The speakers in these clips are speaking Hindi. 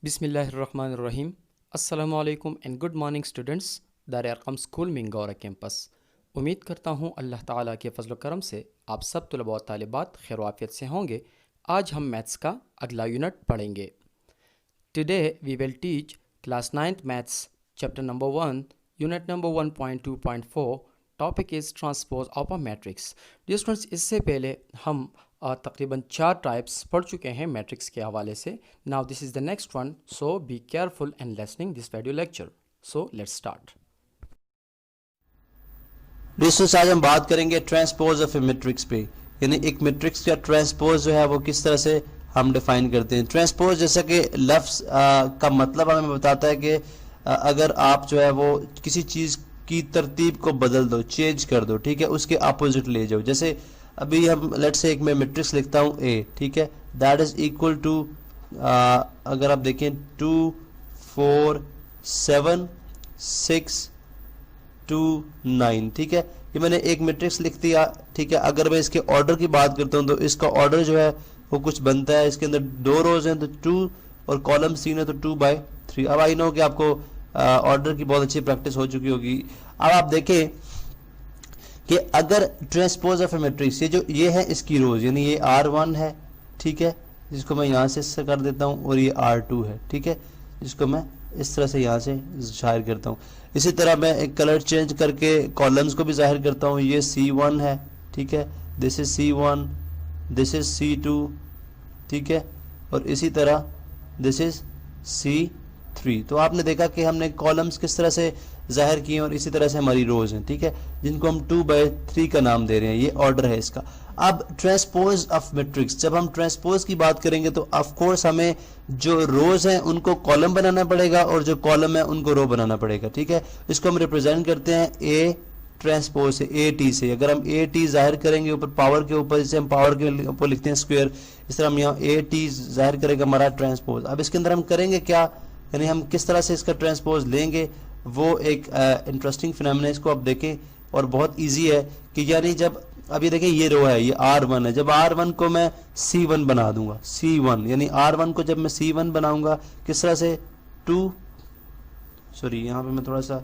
बिस्मिल्लाहिर्रहमानिर्रहीम। अस्सलामुअलैकुम एंड गुड मॉर्निंग स्टूडेंट्स। दार अरकम स्कूल मिंगौरा कैंपस। उम्मीद करता हूँ अल्लाह ताला के फजल करम से आप सब तलबा व तालिबात खैर आफियत से होंगे। आज हम मैथ्स का अगला यूनिट पढ़ेंगे। Today we will teach class 9th maths chapter number 1 unit number 1.2.4। Topic is transpose of a matrix. Dear students, इससे पहले हम तकरीबन 4 टाइप्स पढ़ चुके हैं मैट्रिक्स के हवाले से। Now this is the next one, so be careful and listening this video lecture. So let's start. दोस्तों, आज हम बात करेंगे ट्रांसपोज ऑफ ए मैट्रिक्स पे, यानी एक मैट्रिक्स का ट्रांसपोज जो है वो किस तरह से हम डिफाइन करते हैं। ट्रांसपोज जैसा कि लफ्ज़ का मतलब हमें बताता है कि अगर आप जो है वो किसी चीज़ की तरतीब को बदल दो, चेंज कर दो, ठीक है, उसके अपोजिट ले जाओ। जैसे अभी हम लेट्स से एक मैं मैट्रिक्स लिखता हूँ ए, ठीक है, दैट इज इक्वल टू अगर आप देखें 2 4 7 6 2 9, ठीक है, ये मैंने एक मैट्रिक्स लिख दिया, ठीक है। अगर मैं इसके ऑर्डर की बात करता हूँ तो इसका ऑर्डर जो है वो कुछ बनता है, इसके अंदर 2 रोज हैं तो 2 और कॉलम 3 है तो 2/3। अब आई नो कि आपको ऑर्डर की बहुत अच्छी प्रैक्टिस हो चुकी होगी। अब आप देखें कि अगर ट्रांसपोज ऑफ ए मैट्रिक्स, ये है इसकी रोज, यानी ये R1 है, ठीक है, जिसको मैं यहाँ से कर देता हूँ, और ये R2 है, ठीक है, जिसको मैं इस तरह से यहाँ से जाहिर करता हूँ। इसी तरह मैं एक कलर चेंज करके कॉलम्स को भी जाहिर करता हूँ। ये C1 है, ठीक है, this is C1, this is C2, ठीक है, और इसी तरह दिस इज C3। तो आपने देखा कि हमने कॉलम्स किस तरह से जाहिर किए और इसी तरह से हमारी रोज हैं, ठीक है, जिनको हम 2/3 का नाम दे रहे हैं। ये ऑर्डर है इसका। अब ट्रांसपोज ऑफ मैट्रिक्स, जब हम ट्रांसपोज की बात करेंगे तो ऑफ कोर्स हमें जो रोज हैं उनको कॉलम बनाना पड़ेगा और जो कॉलम है उनको रो बनाना पड़ेगा, ठीक है। इसको हम रिप्रेजेंट करते हैं ए ट्रांसपोज से, ए टी से। अगर हम ए टी जाहिर करेंगे ऊपर पावर के ऊपर, जैसे हम पावर के ऊपर लिखते हैं स्क्वायर, इस तरह हम यहाँ ए टी जाहिर करेगा हमारा ट्रांसपोज। अब इसके अंदर हम करेंगे क्या, यानी हम किस तरह से इसका ट्रांसपोज लेंगे, वो एक इंटरेस्टिंग फिनोमेना, इसको आप देखें और बहुत इजी है कि यानी जब अभी देखें ये रो है, ये R1 है, जब R1 को मैं C1 बना दूंगा, C1 यानी R1 को जब मैं C1 बनाऊंगा किस तरह से, यहाँ पे मैं थोड़ा सा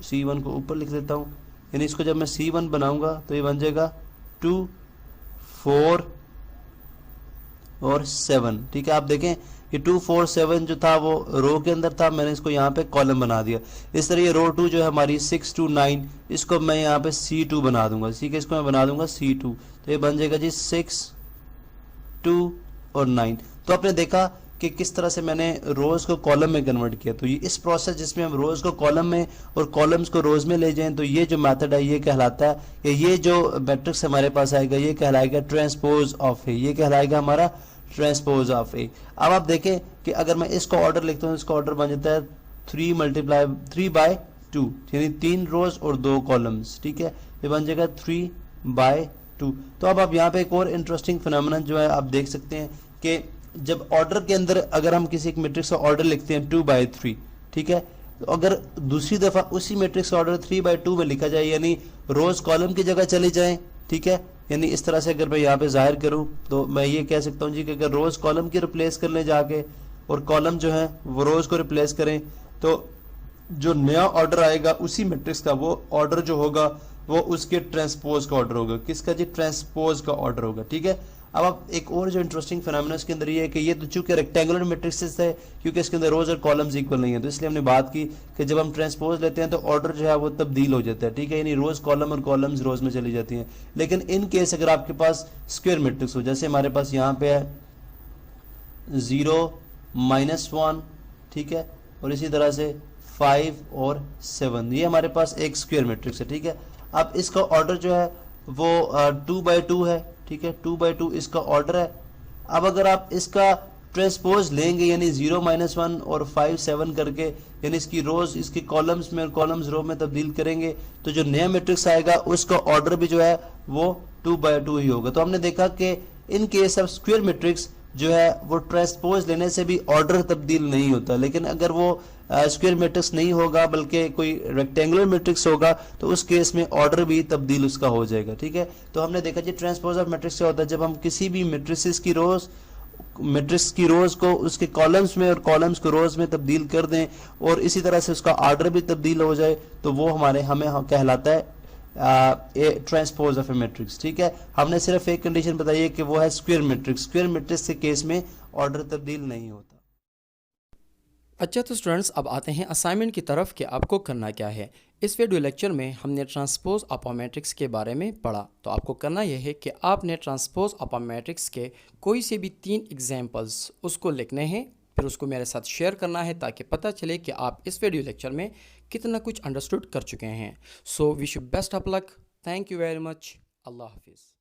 C1 को ऊपर लिख देता हूँ, यानी इसको जब मैं C1 बनाऊंगा तो ये बन जाएगा 2 4 और 7, ठीक है। आप देखें कि 2 4 7 जो था वो रो के अंदर था, मैंने इसको यहाँ पे कॉलम बना दिया। इस तरह ये रो 2 जो है हमारी 6 2 9, इसको मैं यहाँ पे C2 बना दूंगा, ठीक है, इसको मैं बना दूंगा C2, तो ये बन जाएगा जी 6 2 और 9। तो आपने देखा कि किस तरह से मैंने रोज को कॉलम में कन्वर्ट किया। तो ये इस प्रोसेस जिसमें हम रोज को कॉलम में और कॉलम्स को रोज में ले जाएं, तो ये जो मेथड है ये कहलाता है कि ये जो मैट्रिक्स हमारे पास आएगा ये कहलाएगा ट्रांसपोज ऑफ ए, ये कहलाएगा हमारा ट्रांसपोज ऑफ ए। अब आप देखें कि अगर मैं इसको ऑर्डर लिखता हूँ, इसका ऑर्डर बन जाता है 3/2, यानी 3 रोज और 2 कॉलम्स, ठीक है, ये बन जाएगा 3/2। तो अब आप यहाँ पे एक और इंटरेस्टिंग फिनोमेना जो है आप देख सकते हैं कि जब ऑर्डर के अंदर अगर हम किसी एक मैट्रिक्स का ऑर्डर लिखते हैं 2/3, ठीक है, तो अगर दूसरी दफा उसी मैट्रिक्स का ऑर्डर 3/2 में लिखा जाए, यानी रोज कॉलम की जगह चले जाएं, ठीक है, यानी इस तरह से अगर मैं यहाँ पे जाहिर करूँ तो मैं ये कह सकता हूँ जी कि अगर रोज कॉलम की रिप्लेस कर लें जाके और कॉलम जो है वो रोज को रिप्लेस करें, तो जो नया ऑर्डर आएगा उसी मैट्रिक्स का, वो ऑर्डर जो होगा वो उसके ट्रांसपोज का ऑर्डर होगा। किसका जी, ट्रांसपोज का ऑर्डर होगा, ठीक है। अब आप एक और जो इंटरेस्टिंग फिनोमेना इसके अंदर ये है कि ये तो चूंकि रेक्टेंगुलर मैट्रिक्स है, क्योंकि इसके अंदर रोज और कॉलम्स इक्वल नहीं है, तो इसलिए हमने बात की कि जब हम ट्रांसपोज लेते हैं तो ऑर्डर जो है वो तब्दील हो जाता है, ठीक है, यानी रोज कॉलम और कॉलम्स रोज में चली जाती हैं। लेकिन इन केस अगर आपके पास स्क्वायर मैट्रिक्स हो, जैसे हमारे पास यहाँ पे है 0 -1, ठीक है, और इसी तरह से 5 और 7, ये हमारे पास एक स्क्वायर मैट्रिक्स है, ठीक है। अब इसका ऑर्डर जो है वो 2/2 है, ठीक है, 2/2 इसका ऑर्डर है। अब अगर आप इसका ट्रांसपोज लेंगे, यानी 0 -1 और 5 7 करके, यानी इसकी रोज इसकी कॉलम्स में और कॉलम्स रो में तब्दील करेंगे, तो जो नया मैट्रिक्स आएगा उसका ऑर्डर भी जो है वो 2/2 ही होगा। तो हमने देखा कि in case of square matrix जो है वो ट्रांसपोज लेने से भी ऑर्डर तब्दील नहीं होता, लेकिन अगर वो स्क्वायर मैट्रिक्स नहीं होगा बल्कि कोई रेक्टेंगुलर मैट्रिक्स होगा तो उस केस में ऑर्डर भी तब्दील उसका हो जाएगा, ठीक है। तो हमने देखा जी ट्रांसपोज ऑफ मैट्रिक्स क्या होता है, जब हम किसी भी मैट्रिसेस की रोज मैट्रिक्स की रोज को उसके कॉलम्स में और कॉलम्स को रोज में तब्दील कर दें और इसी तरह से उसका ऑर्डर भी तब्दील हो जाए, तो वो हमें कहलाता है ट्रांसपोज ऑफ ए मैट्रिक्स। ठीक है, हमने सिर्फ एक कंडीशन बताई है कि वो है स्क्वायर मैट्रिक्स। स्क्वायर मैट्रिक्स के केस में ऑर्डर तब्दील नहीं होता। अच्छा तो स्टूडेंट्स अब आते हैं असाइनमेंट की तरफ कि आपको करना क्या है। इस वीडियो लेक्चर में हमने ट्रांसपोज अपॉन मैट्रिक्स के बारे में पढ़ा, तो आपको करना यह है कि आपने ट्रांसपोज अपॉन मैट्रिक्स के कोई से भी 3 एग्जांपल्स उसको लिखने हैं, फिर उसको मेरे साथ शेयर करना है ताकि पता चले कि आप इस वीडियो लेक्चर में कितना कुछ अंडरस्टूड कर चुके हैं। So wish you best of luck. Thank you very much. अल्लाह हाफिज़।